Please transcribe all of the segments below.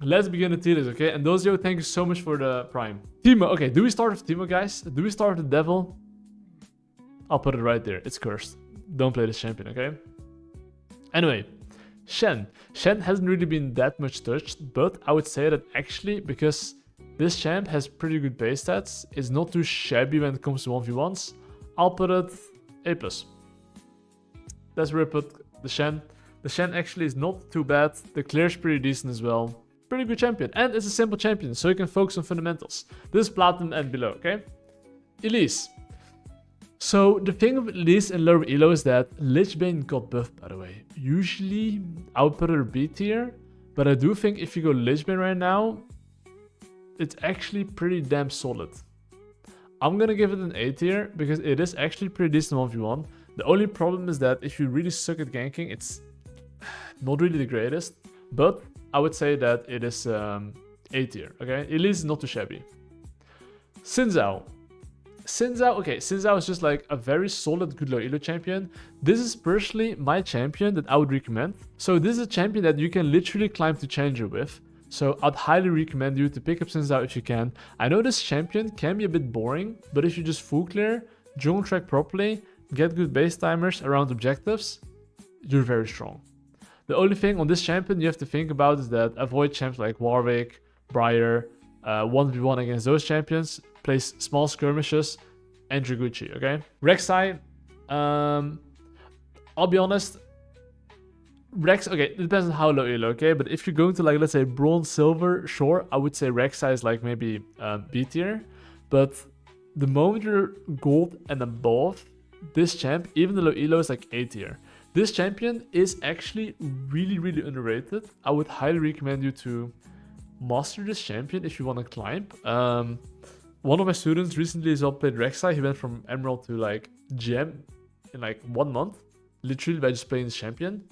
Let's begin the tier list, okay? And Dozio, thank you so much for the prime. Teemo, okay, do we start with Teemo, guys? Do we start with the devil? I'll put it right there. It's cursed. Don't play this champion, okay? Anyway, Shen. Shen hasn't really been that much touched, but I would say that actually, because this champ has pretty good base stats, it's not too shabby when it comes to 1v1s, I'll put it A+. That's where I put the Shen. The Shen actually is not too bad. The clear is pretty decent as well. Pretty good champion. And it's a simple champion, so you can focus on fundamentals. This is Platinum and below, okay? Elise. So the thing with Elise in lower elo is that Lichbane got buffed, by the way. Usually I would put her B tier, but I do think if you go Lichbane right now, it's actually pretty damn solid. I'm gonna give it an A tier because it is actually pretty decent 1v1. The only problem is that if you really suck at ganking, it's not really the greatest, but I would say that it is A tier, okay? Elise is not too shabby. Xin Zhao. Xin Zhao, okay, Xin Zhao is just like a very solid good low elo champion. This is personally my champion that I would recommend. So this is a champion that you can literally climb to Challenger with. So I'd highly recommend you to pick up Xin Zhao if you can. I know this champion can be a bit boring, but if you just full clear, jungle track properly, get good base timers around objectives, you're very strong. The only thing on this champion you have to think about is that avoid champs like Warwick, Briar, 1v1 against those champions, place small skirmishes, and Draguchi, okay? Rek Sai, I'll be honest, Rex, okay, it depends on how low elo, okay? But if you're going to like, let's say bronze, silver, sure, I would say Rek Sai is like maybe B tier. But the moment you're gold and above, this champ, even the low elo is like A tier. This champion is actually really, really underrated. I would highly recommend you to master this champion if you want to climb. One of my students recently as well played Rek Sai. He went from Emerald to like Gem in like 1 month, literally by just playing this champion.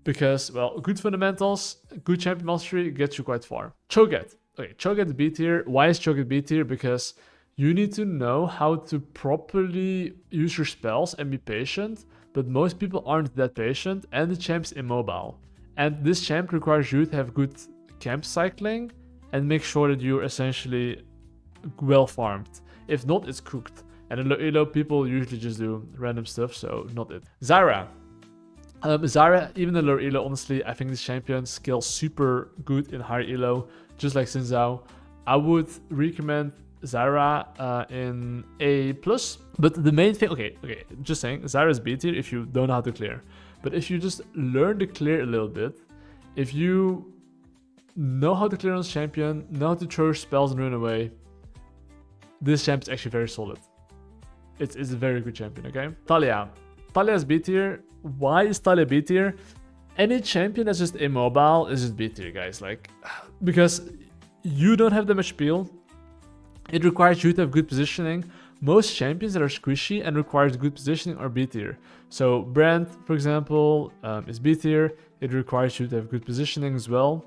Because, well, good fundamentals, good champion mastery gets you quite far. Cho'Gath. Okay, Cho'Gath B tier. Why is Cho'Gath B tier? Because you need to know how to properly use your spells and be patient. But most people aren't that patient, and the champ's immobile. And this champ requires you to have good camp cycling and make sure that you're essentially well farmed. If not, it's cooked. And in low elo, people usually just do random stuff, so not it. Zyra. Zyra, even in lower elo, honestly, I think this champion scales super good in higher elo, just like Xin Zhao. I would recommend Zyra in A+. But the main thing, okay, just saying, Zyra is B tier if you don't know how to clear. But if you just learn to clear a little bit, if you know how to clear on this champion, know how to throw spells and run away, this champ is actually very solid. It's a very good champion, okay? Taliyah. Taliyah is B tier. Why is Taliyah B tier? Any champion that's just immobile is just B tier, guys. Like, because you don't have that much peel. It requires you to have good positioning. Most champions that are squishy and requires good positioning are B tier. So Brand, for example, is B tier. It requires you to have good positioning as well.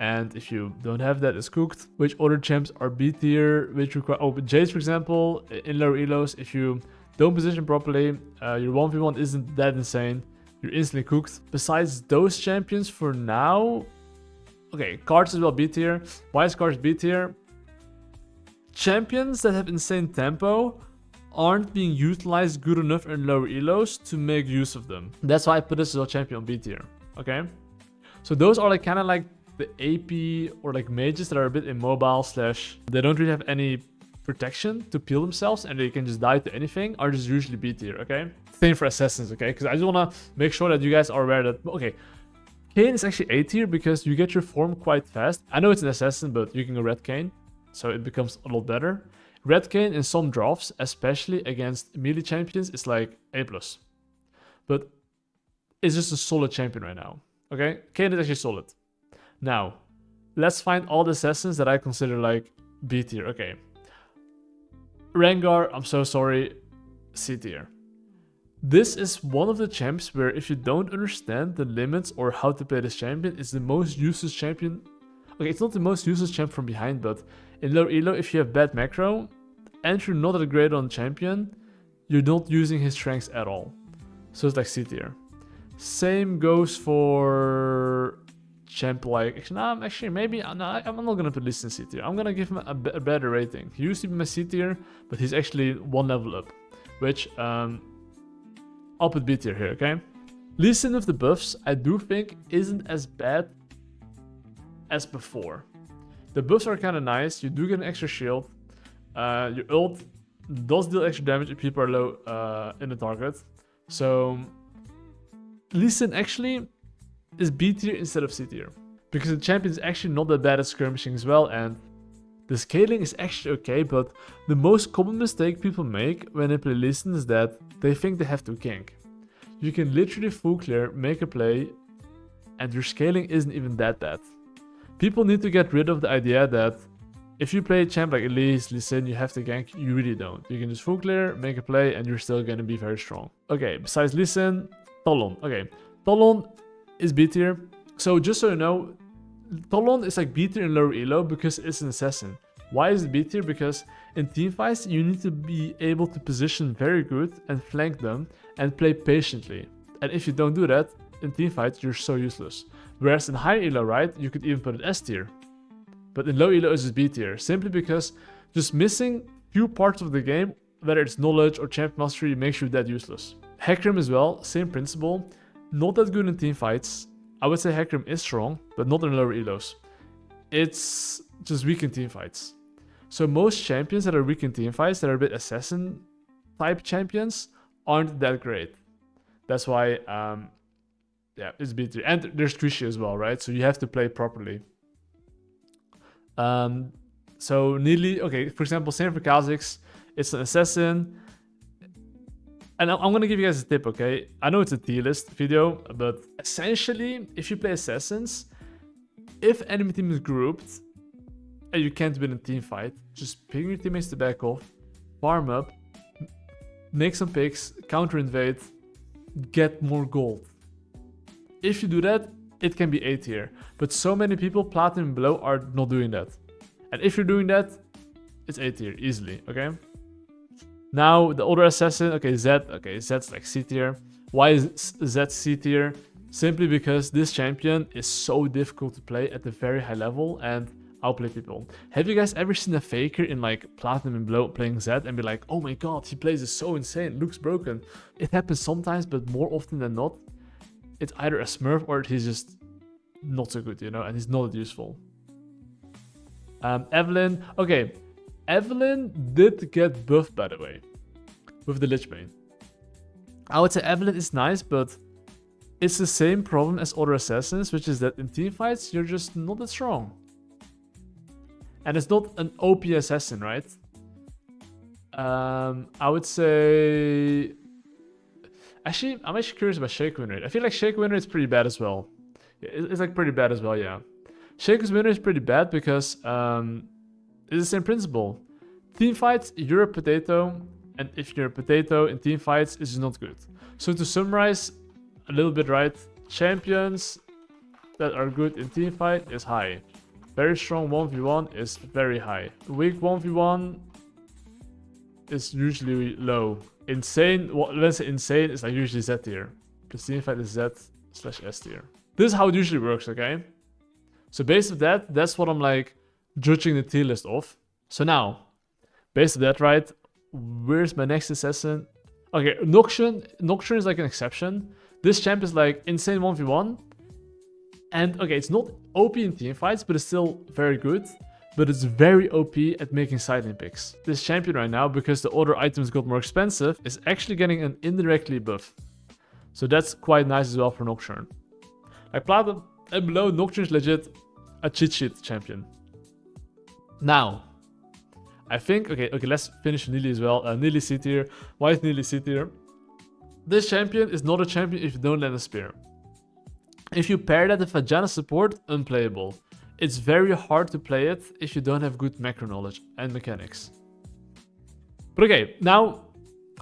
And if you don't have that, it's cooked. Which other champs are B tier? Which require, oh, but Jayce, for example, in lower elos, if you don't position properly, your 1v1 isn't that insane. You're instantly cooked. Besides those champions for now, okay, Karthus as well B tier. Why is Karthus B tier? Champions that have insane tempo aren't being utilized good enough in lower elos to make use of them. That's why I put this as a champion on B tier, okay? So those are like kind of like the AP or like mages that are a bit immobile slash they don't really have any protection to peel themselves and they can just die to anything, are just usually B tier, okay? Same for assassins, okay? Because I just want to make sure that you guys are aware that, okay, Kayn is actually A tier because you get your form quite fast. I know it's an assassin, but you can go Red Kayn, so it becomes a lot better. Red Kayn in some drafts, especially against melee champions, is like A+. But it's just a solid champion right now, okay? Kayn is actually solid. Now, let's find all the assassins that I consider like B tier, okay? Rengar, I'm so sorry, C tier. This is one of the champs where if you don't understand the limits or how to play this champion, it's the most useless champion. Okay, it's not the most useless champ from behind, but in low elo, if you have bad macro and you're not that great on champion, you're not using his strengths at all. So it's like C tier. Same goes for champ like... Actually, maybe... No, I'm not gonna put Lee Sin in C tier. I'm gonna give him a better rating. He used to be my C tier, but he's actually 1 level up. Which, I'll put B tier here, okay? Lee Sin with the buffs, I do think, isn't as bad as before. The buffs are kind of nice. You do get an extra shield. Your ult does deal extra damage if people are low in the target. So, Lee Sin actually is B tier instead of C tier. Because the champion is actually not that bad at skirmishing as well, and the scaling is actually okay, but the most common mistake people make when they play Lee Sin is that they think they have to gank. You can literally full clear, make a play, and your scaling isn't even that bad. People need to get rid of the idea that if you play a champ like Elise, Lee Sin, you have to gank. You really don't. You can just full clear, make a play, and you're still gonna be very strong. Okay, besides Lee Sin, Talon. Okay, Talon is B tier. So just so you know, Talon is like B tier in lower elo because it's an assassin. Why is it B tier? Because in teamfights, you need to be able to position very good and flank them and play patiently. And if you don't do that, in teamfights, you're so useless. Whereas in high elo, right, you could even put it S tier. But in low elo, it's just B tier. Simply because just missing few parts of the game, whether it's knowledge or champ mastery, makes you that useless. Hecarim as well, same principle. Not that good in teamfights. I would say Hecarim is strong, but not in lower elos. It's just weak in teamfights. So most champions that are weak in teamfights, that are a bit assassin type champions, aren't that great. That's why, yeah, it's B tier. And there's Trisha as well, right? So you have to play properly. So Nidalee, okay, for example, same for Kha'Zix. It's an assassin. And I'm gonna give you guys a tip, okay? I know it's a tier list video, but essentially, if you play assassins, if enemy team is grouped and you can't win a team fight, just ping your teammates to back off, farm up, make some picks, counter invade, get more gold. If you do that, it can be A tier. But so many people, platinum and below, are not doing that. And if you're doing that, it's A tier, easily, okay? Now, the other assassin, okay, Zed, okay, Zed's like C tier. Why is Zed C tier? Simply because this champion is so difficult to play at a very high level and outplay people. Have you guys ever seen a faker in like platinum and below playing Zed and be like, oh my god, he plays this so insane, looks broken? It happens sometimes, but more often than not, it's either a smurf or he's just not so good, you know, and he's not useful. Evelynn, okay, Evelynn did get buffed, by the way, with the Lich Bane. I would say Evelynn is nice, but it's the same problem as other assassins, which is that in teamfights, you're just not that strong. And it's not an OP assassin, right? I would say... Actually, I'm actually curious about Shaco win rate. I feel like Shaco win rate is pretty bad as well. It's like pretty bad as well, yeah. Shaco's win rate is pretty bad because it's the same principle. Teamfights, you're a potato, and if you're a potato in teamfights, it's just not good. So to summarize a little bit, right? Champions that are good in teamfight is high. Very strong 1v1 is very high. Weak 1v1 is usually low. Insane, well, let's say insane is like usually Z tier. Because teamfight is Z/S tier. This is how it usually works, okay? So based on that, that's what I'm like judging the tier list of. So now, based on that, right? Where's my next assassin? Okay, Nocturne is like an exception. This champ is like insane 1v1. And okay, it's not OP in teamfights, but it's still very good. But it's very OP at making sidelane picks. This champion right now, because the other items got more expensive, is actually getting an indirectly buff. So that's quite nice as well for Nocturne. Like platinum and below, Nocturne is legit a cheat sheet champion. Now, I think, okay, let's finish Nidalee as well. Nidalee C tier. Why is Nidalee C tier? This champion is not a champion if you don't land a spear. If you pair that with a Janna support, unplayable. It's very hard to play it if you don't have good macro knowledge and mechanics. But okay, now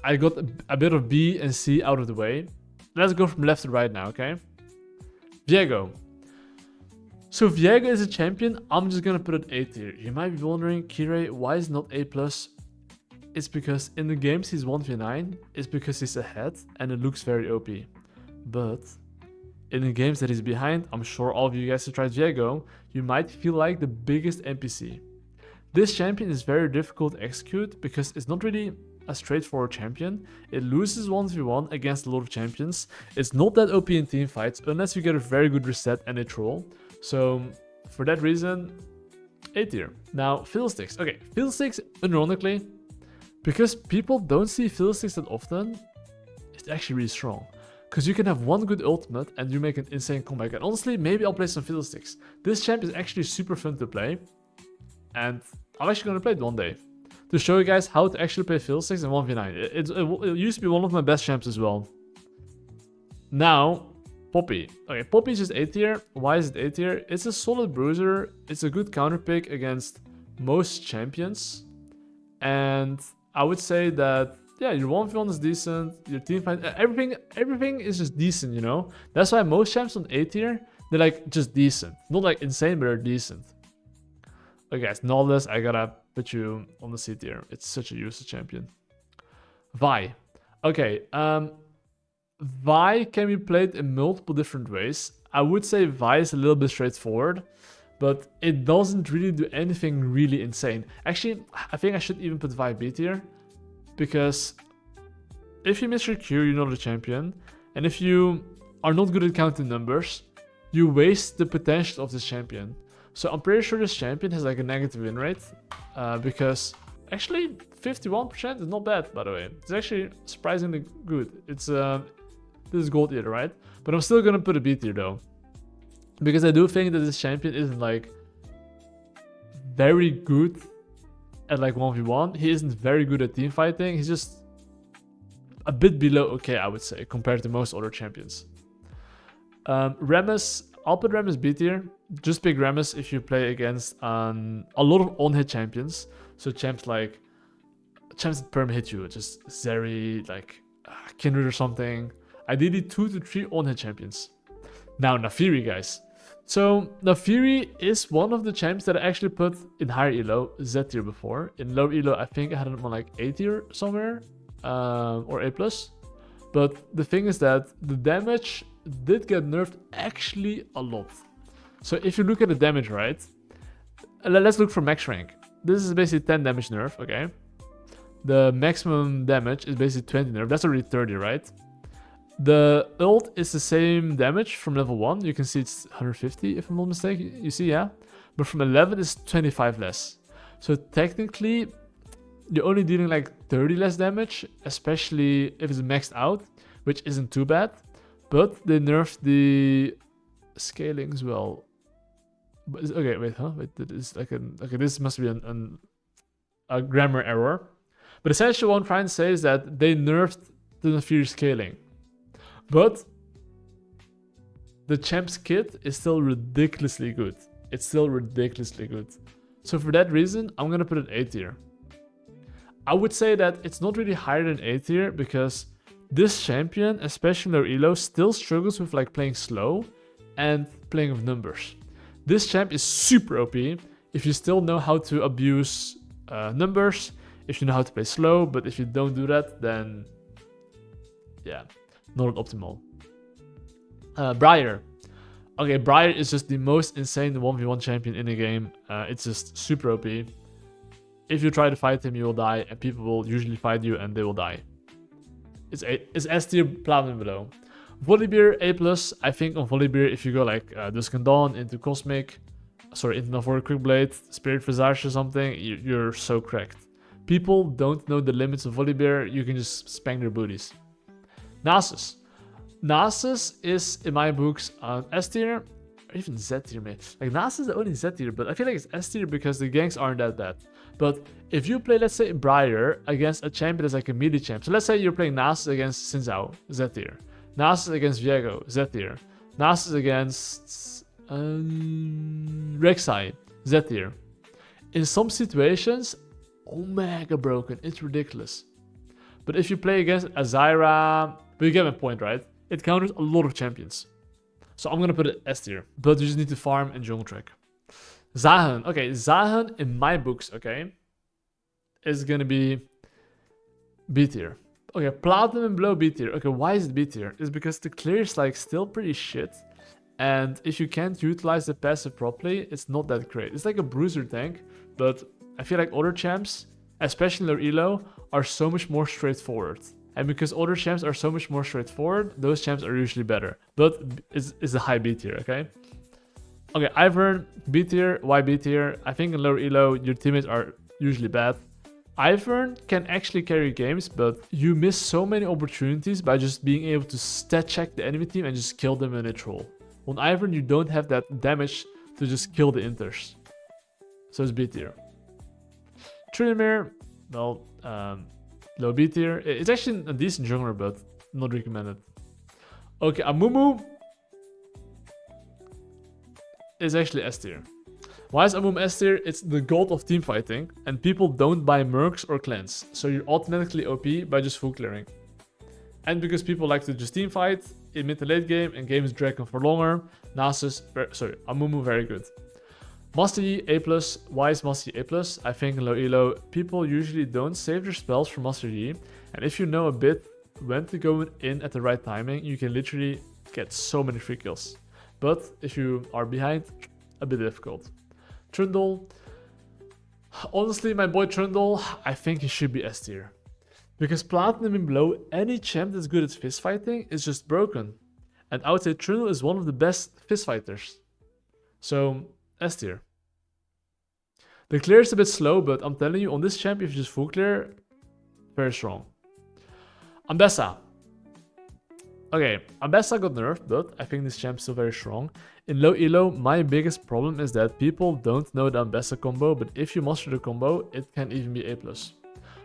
I got a bit of B and C out of the way. Let's go from left to right now, okay? Viego. So Viego is a champion, I'm just gonna put it A tier. You might be wondering, Kirei, why is it not A+? It's because in the games he's 1v9, it's because he's ahead and it looks very OP. But in the games that he's behind, I'm sure all of you guys have tried Viego, you might feel like the biggest NPC. This champion is very difficult to execute because it's not really a straightforward champion. It loses 1v1 against a lot of champions. It's not that OP in team fights unless you get a very good reset and a troll. So for that reason, A tier. Now, Fiddlesticks. Okay, Fiddlesticks, ironically, because people don't see Fiddlesticks that often, it's actually really strong. Because you can have one good ultimate and you make an insane comeback. And honestly, maybe I'll play some Fiddlesticks. This champ is actually super fun to play. And I'm actually going to play it one day. To show you guys how to actually play Fiddlesticks in 1v9. It used to be one of my best champs as well. Now, Poppy. Okay, Poppy is just A tier. Why is it A tier? It's a solid bruiser. It's a good counter pick against most champions. And I would say that, yeah, your 1v1 is decent. Your team fight, everything is just decent, you know? That's why most champs on A tier, they're like just decent. Not like insane, but they're decent. Okay, guys, Nautilus, I gotta put you on the C tier. It's such a useless champion. Vi. Okay, Vi can be played in multiple different ways. I would say Vi is a little bit straightforward, but it doesn't really do anything really insane. Actually, I think I should even put Vi B tier, because if you miss your Q, you're not a champion, and if you are not good at counting numbers, you waste the potential of this champion. So I'm pretty sure this champion has like a negative win rate, because actually 51% is not bad, by the way. It's actually surprisingly good. It's this is gold tier, right? But I'm still gonna put a B tier though, because I do think that this champion isn't like very good at like 1v1. He isn't very good at team fighting. He's just a bit below okay, I would say, compared to most other champions. Rammus, I'll put Rammus B tier. Just pick Rammus if you play against a lot of on-hit champions. So champs that perm hit you, just Zeri, like Kindred or something. Ideally 2 to 3 on-hit champions. Now Naafiri, guys. So Naafiri is one of the champs that I actually put in higher elo, Z tier before. In low elo, I think I had him on like A tier somewhere, or A+. But the thing is that the damage did get nerfed actually a lot. So if you look at the damage, right? Let's look for max rank. This is basically 10 damage nerf, okay? The maximum damage is basically 20 nerf. That's already 30, right? The ult is the same damage from level 1. You can see it's 150 if I'm not mistaken. You see, yeah? But from 11 it's 25 less. So technically, you're only dealing like 30 less damage, especially if it's maxed out, which isn't too bad. But they nerfed the scaling as well. But okay, wait, huh? Wait, this like okay, this must be a grammar error. But essentially, what I'm trying to say is that they nerfed the Naafiri scaling, but the champ's kit is still ridiculously good. It's still ridiculously good. So for that reason, I'm gonna put it A tier. I would say that it's not really higher than A tier because this champion, especially in their elo, still struggles with like playing slow and playing with numbers. This champ is super OP if you still know how to abuse numbers, if you know how to play slow, but if you don't do that, then yeah, not optimal. Briar. Okay, Briar is just the most insane 1v1 champion in the game. It's just super OP. If you try to fight him, you will die, and people will usually fight you and they will die. It's S tier, platinum below. Volibear A+. I think on Volibear, if you go like Dusk and Dawn into Cosmic, into Naafiri Quick Blade, Spirit Visage or something, you're so cracked. People don't know the limits of Volibear. You can just spank their booties. Nasus. Nasus is, in my books, S tier, or even Z tier, man. Like, Nasus is the only Z tier, but I feel like it's S tier because the ganks aren't that bad. But if you play, let's say, Briar against a champion that's like a melee champ. So let's say you're playing Nasus against Xin Zhao, Z tier. Nasus against Viego, Z tier. Nasus against Rek Sai, Z tier. In some situations, omega broken. It's ridiculous. But if you play against a Zyra, but you get my point, right? It counters a lot of champions. So I'm gonna put it S tier. But you just need to farm and jungle track. Zaahen. Okay, Zaahen in my books, okay, is gonna be B tier. Okay, Platinum and Below B tier. Okay, why is it B tier? It's because the clear is like still pretty shit. And if you can't utilize the passive properly, it's not that great. It's like a bruiser tank, but I feel like other champs, especially low elo, are so much more straightforward. And because other champs are so much more straightforward, those champs are usually better. But it's a high B tier, okay? Okay, Ivern, B tier. Why B tier? I think in lower elo, your teammates are usually bad. Ivern can actually carry games, but you miss so many opportunities by just being able to stat check the enemy team and just kill them in a troll. On Ivern, you don't have that damage to just kill the inters. So it's B tier. Tryndamere, well, low B tier. It's actually a decent jungler, but not recommended. Okay, Amumu is actually S tier. Why is Amumu S tier? It's the god of team fighting, and people don't buy mercs or clans, so you're automatically OP by just full clearing. And because people like to just team fight in mid to late game and games drag on for longer, Nasus, Amumu very good. Master Yi A+. Why is Master Yi A+? I think in low elo, people usually don't save their spells for Master Yi, and if you know a bit when to go in at the right timing, you can literally get so many free kills. But if you are behind, a bit difficult. Trundle. Honestly, my boy Trundle, I think he should be S tier. Because Platinum and below, any champ that's good at fist fighting is just broken. And I would say Trundle is one of the best fist fighters. So, S tier. The clear is a bit slow, but I'm telling you, on this champ, if you just full clear, very strong. Ambessa. Okay, Ambessa got nerfed, but I think this champ is still very strong. In low elo, my biggest problem is that people don't know the Ambessa combo, but if you master the combo, it can even be A+.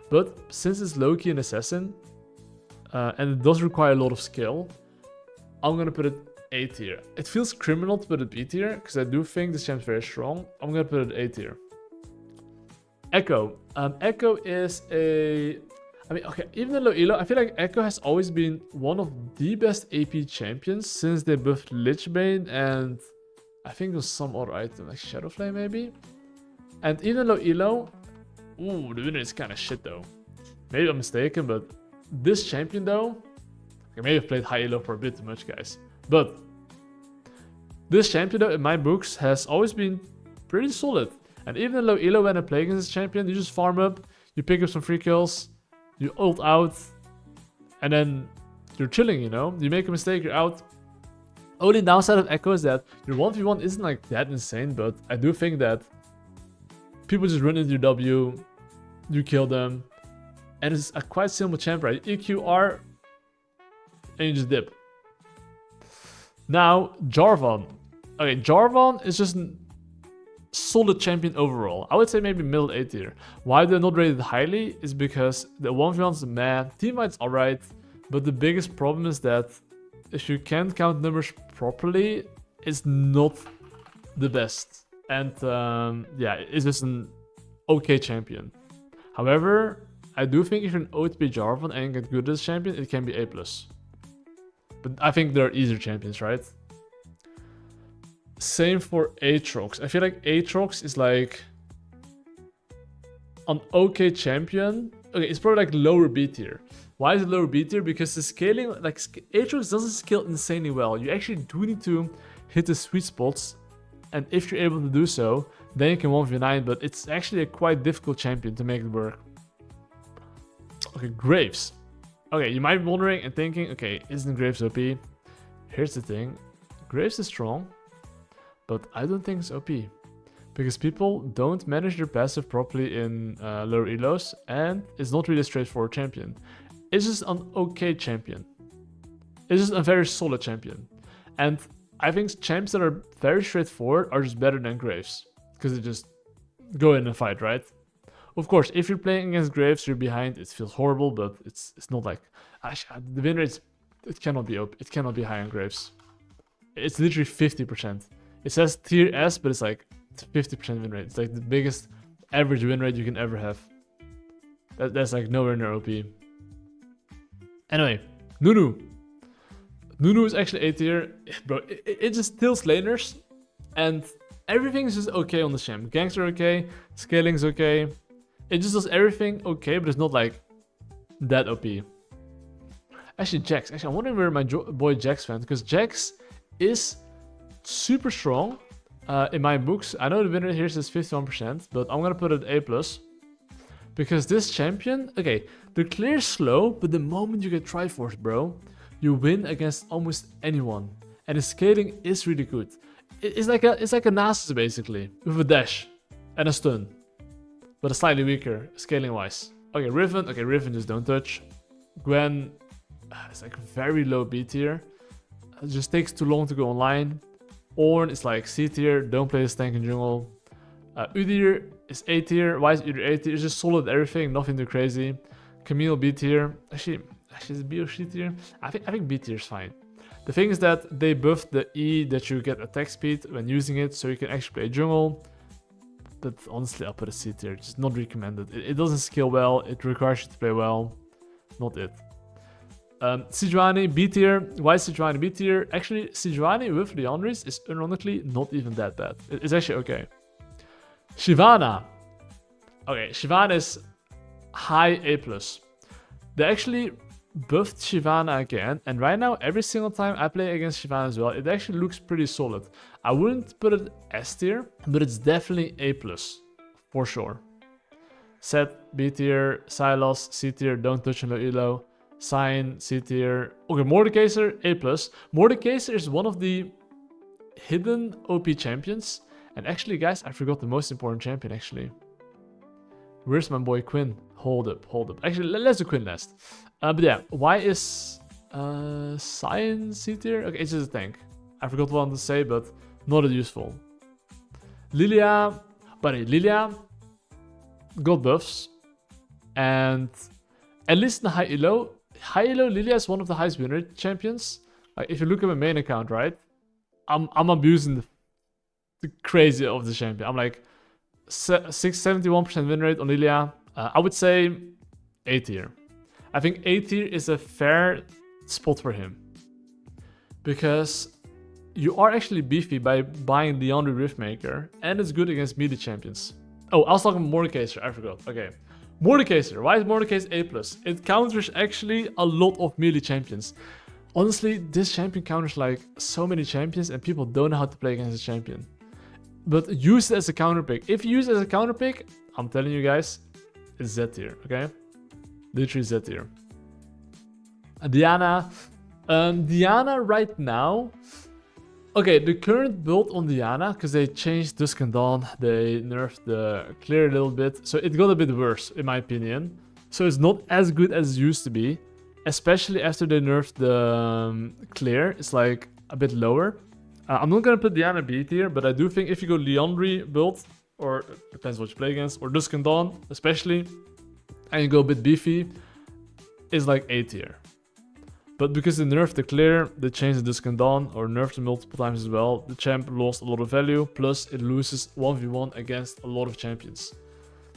But since it's low-key an assassin, and it does require a lot of skill, I'm gonna put it A tier. It feels criminal to put it B tier, because I do think this champ's very strong. I'm gonna put it A tier. Echo. Echo is a... I mean, okay, even in low elo, I feel like Echo has always been one of the best AP champions since they buffed Lichbane and I think there's some other item, like Shadowflame maybe? And even low elo, ooh, the winner is kind of shit though. Maybe I'm mistaken, but this champion though, I maybe I've played high elo for a bit too much, guys. But this champion though, in my books, has always been pretty solid. And even in low elo, when I play against this champion, you just farm up, you pick up some free kills, you ult out, and then you're chilling, you know? You make a mistake, you're out. Only downside of Echo is that your 1v1 isn't like that insane, but I do think that people just run into your W, you kill them, and it's a quite simple champ, right? EQR, and you just dip. Now, Jarvan. Okay, Jarvan is just solid champion overall. I would say maybe middle A tier. Why they're not rated highly is because the 1v1's meh, teammates alright, but the biggest problem is that if you can't count numbers properly, it's not the best. And yeah, it's just an okay champion. However, I do think if you're an OTP Jarvan and get good as champion, it can be A+. But I think there are easier champions, right? Same for Aatrox. I feel like Aatrox is like an okay champion. Okay, it's probably like lower B tier. Why is it lower B tier? Because the scaling, like Aatrox doesn't scale insanely well. You actually do need to hit the sweet spots, and if you're able to do so, then you can 1v9, but it's actually a quite difficult champion to make it work. Okay, Graves. Okay, you might be wondering and thinking, okay, isn't Graves OP? Here's the thing. Graves is strong, but I don't think it's OP. Because people don't manage their passive properly in lower elos, and it's not really a straightforward champion. It's just an okay champion. It's just a very solid champion. And I think champs that are very straightforward are just better than Graves. Because they just go in and fight, right? Of course, if you're playing against Graves, you're behind, it feels horrible, but it's not like... the win rate, it cannot be OP. It cannot be high on Graves. It's literally 50%. It says tier S, but it's like 50% win rate. It's like the biggest average win rate you can ever have. That's like nowhere near OP. Anyway, Nunu. Nunu is actually A tier. Bro, it just tilts laners. And everything is just okay on the champ. Ganks are okay. Scaling's okay. It just does everything okay, but it's not like that OP. Actually, Jax. Actually, I'm wondering where my boy Jax went, because Jax is super strong in my books. I know the winner here says 51%, but I'm gonna put it A+. Because this champion, okay, the clear slow, but the moment you get Triforce, bro, you win against almost anyone. And the scaling is really good. It's like a Nasus basically, with a dash and a stun. But a slightly weaker, scaling wise. Okay, Riven. Okay, Riven just don't touch. Gwen, it's like very low B tier. It just takes too long to go online. Ornn is like C tier, don't play this tank in jungle. Udyr is A tier. Why is Udyr A tier? It's just solid everything, nothing too crazy. Camille B tier. Actually is B or C tier? I think B tier is fine. The thing is that they buffed the E that you get attack speed when using it, so you can actually play jungle. But honestly, I'll put a C tier. Just not recommended. It doesn't scale well. It requires you to play well. Not it. Sejuani B tier. Why is Sejuani B tier? Actually, Sejuani with Leandris is ironically not even that bad. It's actually okay. Shyvana. Okay, Shyvana is high A+. They actually buffed Shyvana again, and right now, every single time I play against Shyvana as well, it actually looks pretty solid. I wouldn't put it S tier, but it's definitely A+, for sure. Set B tier, Sylas C tier, don't touch low elo. Sign C tier. Okay, Mordekaiser A+. Mordekaiser is one of the hidden OP champions. And actually, guys, I forgot the most important champion, actually. Where's my boy Quinn? Hold up. Actually, let's do Quinn last. But yeah, why is Sign C tier? Okay, it's just a tank. I forgot what I wanted to say, but not as useful. Lilia. Buddy, Lilia got buffs. And at least in the high elo, Lilia is one of the highest win rate champions. Like, if you look at my main account, right? I'm abusing the crazy of the champion. I'm like 71% win rate on Lilia. I would say A tier. I think A tier is a fair spot for him. Because you are actually beefy by buying the Leandry Riftmaker, and it's good against melee champions. Oh, I was talking Mordekaiser, I forgot. Okay. Mordekaiser. Why is Mordekaiser A+? It counters actually a lot of melee champions. Honestly, this champion counters like so many champions, and people don't know how to play against this champion. But use it as a counter pick. If you use it as a counter pick, I'm telling you guys, it's Z tier, okay? Literally Z tier. Diana. Diana right now. Okay, the current build on Diana, because they changed Dusk and Dawn, they nerfed the clear a little bit, so it got a bit worse, in my opinion. So it's not as good as it used to be, especially after they nerfed the clear. It's like a bit lower. I'm not gonna put Diana B tier, but I do think if you go Leandry build, or depends what you play against, or Dusk and Dawn especially, and you go a bit beefy, is like A tier. But because they nerfed the clear, they changed the Dusk and Dawn, or nerfed it multiple times as well, the champ lost a lot of value, plus it loses 1v1 against a lot of champions.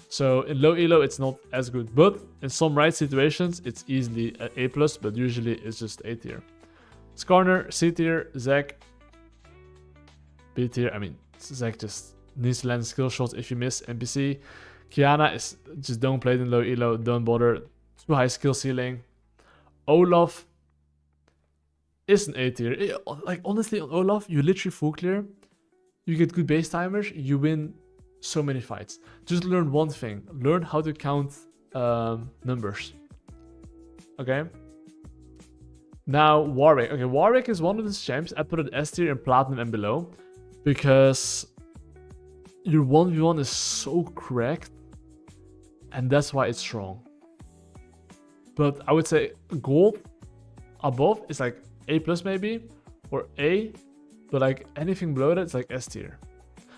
So in low elo, it's not as good, but in some right situations, it's easily A+, but usually it's just A tier. Skarner, C tier, Zac, B tier. I mean, Zac just needs to land skill shots if you miss NPC. Kiana is just don't play it in low elo, don't bother. Too high skill ceiling. Olaf is an A tier. Like, honestly, on Olaf, you literally full clear. You get good base timers, you win so many fights. Just learn one thing. Learn how to count numbers. Okay? Now, Warwick. Okay, Warwick is one of these champs. I put it S tier in Platinum and below. Because your 1v1 is so cracked. And that's why it's strong. But I would say Gold above is like A+ maybe. Or A. But like anything below that, it's like S tier.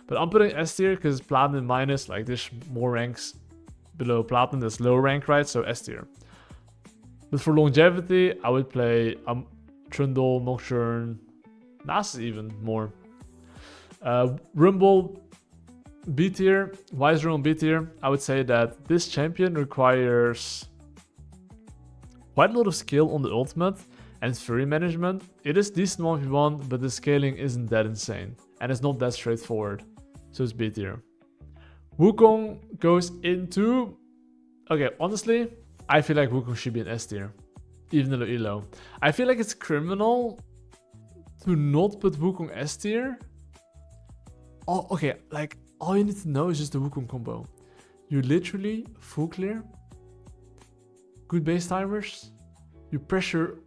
But I'm putting S tier because Platinum minus, like there's more ranks below Platinum. There's lower rank, right? So S tier. But for longevity, I would play Trundle, Nocturne, Nasus even more. Rumble B tier. Why is Rumble B tier? I would say that this champion requires quite a lot of skill on the ultimate and fury management. It is decent 1v1, but the scaling isn't that insane. And it's not that straightforward. So it's B tier. Wukong goes into... Okay, honestly, I feel like Wukong should be an S tier. even in low elo. I feel like it's criminal to not put Wukong S tier. Oh, okay, like all you need to know is just the Wukong combo. You literally full clear, good base timers, you pressure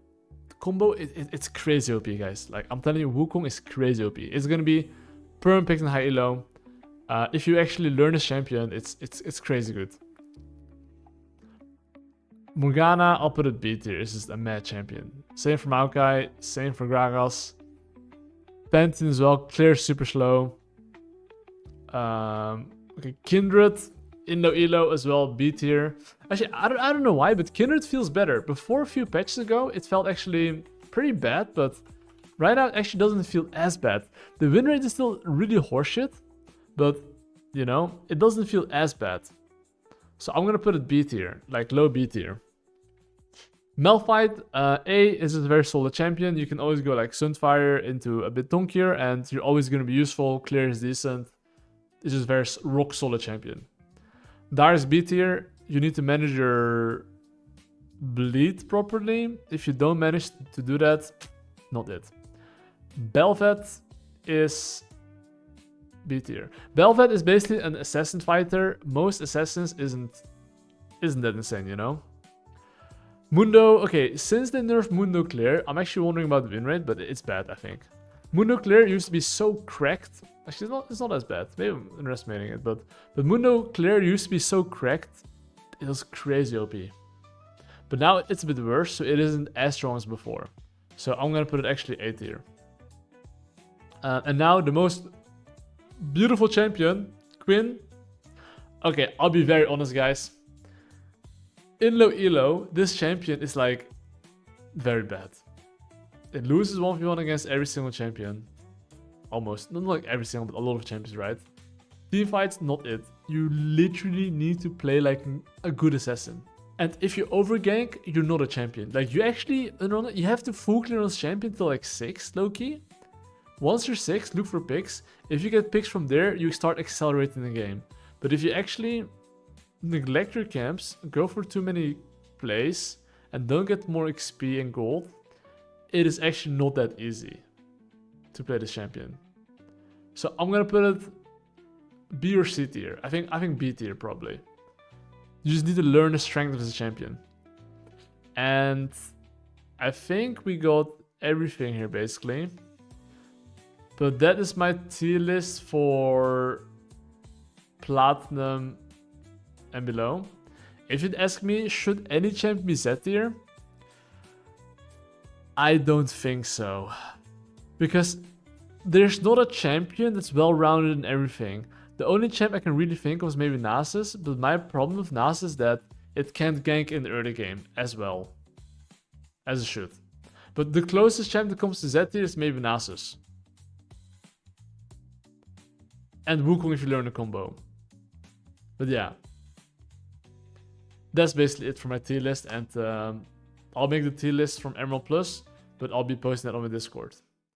the combo. It's crazy OP, guys. Like I'm telling you, Wukong is crazy OP. It's gonna be perm picked in high elo. If you actually learn this champion, it's crazy good. Morgana, I'll put it B tier. It's just a mad champion. Same for Maokai, same for Gragas. Pantheon as well, clear super slow. Okay, Kindred in low elo as well, B tier. Actually, I don't know why, but Kindred feels better. Before a few patches ago, it felt actually pretty bad, but right now it actually doesn't feel as bad. The win rate is still really horseshit, but you know, it doesn't feel as bad. So I'm gonna put it B tier, like low B tier. Malphite, A is a very solid champion. You can always go like Sunfire into a bit donkier and you're always gonna be useful. Clear is decent. It's just very rock solid champion. Darius B tier, you need to manage your bleed properly. If you don't manage to do that, not it. Bel Veth is B tier. Bel Veth is basically an assassin fighter. Most assassins isn't that insane, you know? Mundo, okay, since they nerfed Mundo Clear, I'm actually wondering about the win rate, but it's bad, I think. Mundo Clear used to be so cracked. Actually, it's not as bad. Maybe I'm underestimating it, but Mundo Clear used to be so cracked. It was crazy OP. But now it's a bit worse, so it isn't as strong as before. So I'm gonna put it actually A tier. And now the most beautiful champion, Quinn. Okay, I'll be very honest, guys. In low elo, this champion is like very bad. It loses 1v1 against every single champion. Almost. Not like every single, but a lot of champions, right? Team fights, not it. You literally need to play like a good assassin. And if you overgank, you're not a champion. Like you actually, you have to full clear on this champion till like 6, low-key. Once you're 6, look for picks. If you get picks from there, you start accelerating the game. But if you actually neglect your camps, go for too many plays, and don't get more XP and gold, it is actually not that easy to play this champion. So I'm gonna put it B or C tier. I think B tier probably. You just need to learn the strength of this champion. And I think we got everything here basically. But that is my tier list for Platinum and below. If you'd ask me, should any champion be Z tier? I don't think so. Because there's not a champion that's well-rounded in everything. The only champ I can really think of is maybe Nasus, but my problem with Nasus is that it can't gank in the early game as well as it should. But the closest champ that comes to Z tier is maybe Nasus. And Wukong if you learn the combo. But yeah. That's basically it for my tier list, and I'll make the tier list from Emerald Plus, but I'll be posting that on my Discord.